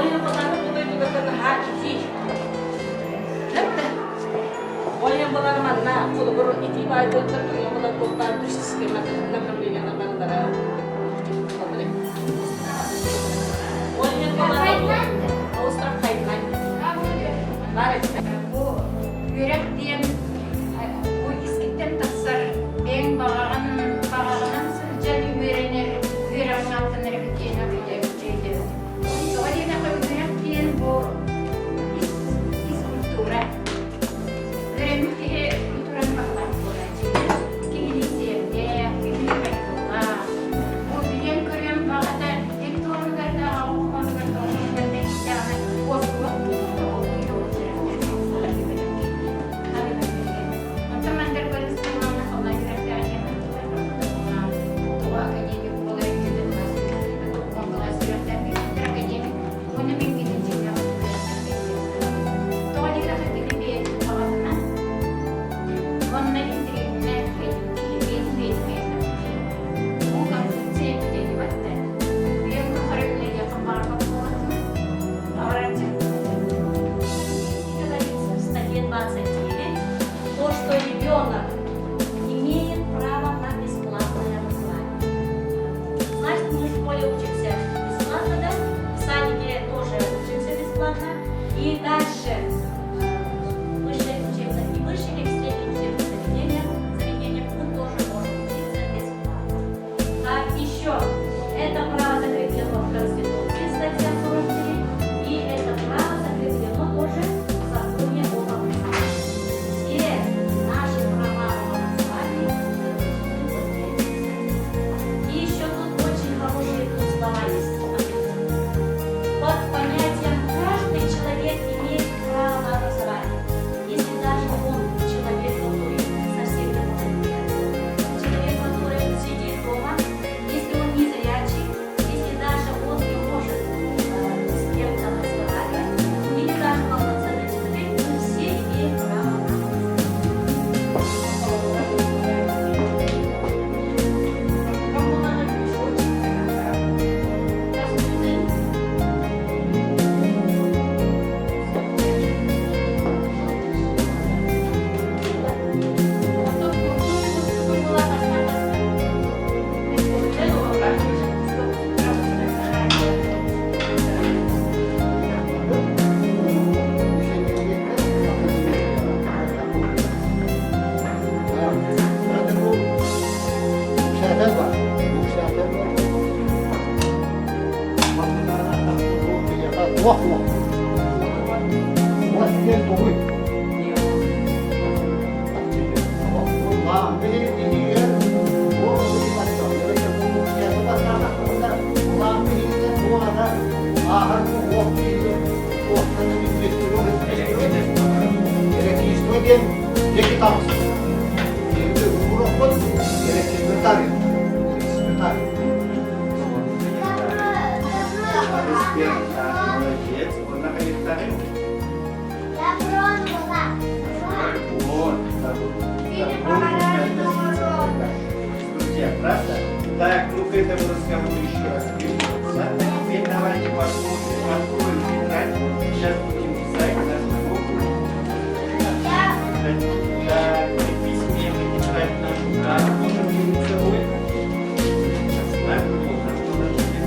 Olha, botaram tudo aí, tudo aqui na rádio, gente. Olha, botaram mana, tudo por itu vai tudo terus yang botaram tudo para terus skema na kambing na bandara. Olha, botaram Austra pipeline. Lari. Yürek diyen bu iskitten tasar en bağlanan sırcan yürek altınları bittiğine bileceğiydi. O yüzden yürek diyen bu iskultura. Yürek kulturan bağlan olacak. Kilisiyede, kilisiyede. Bu bilen Korean bağlatan ilk torunlarda Avrupa'da torunlarda işte Oslo. И дальше высшее учебное и высшее или среднее учебное заведение мы тоже можем учиться бесплатно. Так, еще это право закреплено в Конституции, статья 43, и это право закреплено тоже в законе об образовании. Все наши права об образовании и еще тут очень хорошие слова есть. Под понятием каждый человек имеет право на образование, если даже он человек, который совсем не может, человек, который сидит дома, если он не зрячий, если даже он не может с кем-то разговаривать, или даже полноценный человек, мы все имеем право на Wah, wah. Wah, dia tuh. Wah, ini ya. Oh, ini macam dia ketemu siapa sana sana. Wah, ini semua ada. Harus waktu itu. Waktu itu Gerek istudien, dia kita harus. Itu urut pun gerek sebentar. Sebentar. Молодец, вот на комментарии. Вот. Друзья, правда? Так, ну к этому разговору еще раз вернемся. Теперь давайте посмотрим, откроем тетрадь. Сейчас будем писать нашу букву. Так, при письме мы тетрадь нашу карту можем перед собой. Так, вот, на что нажали.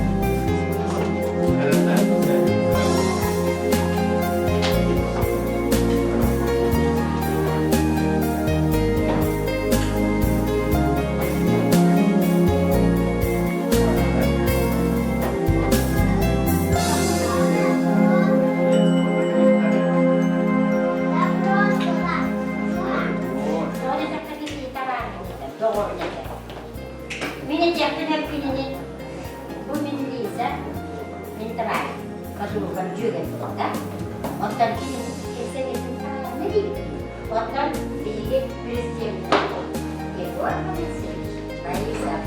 Отдан бийлик президент Егор Борисович Борисов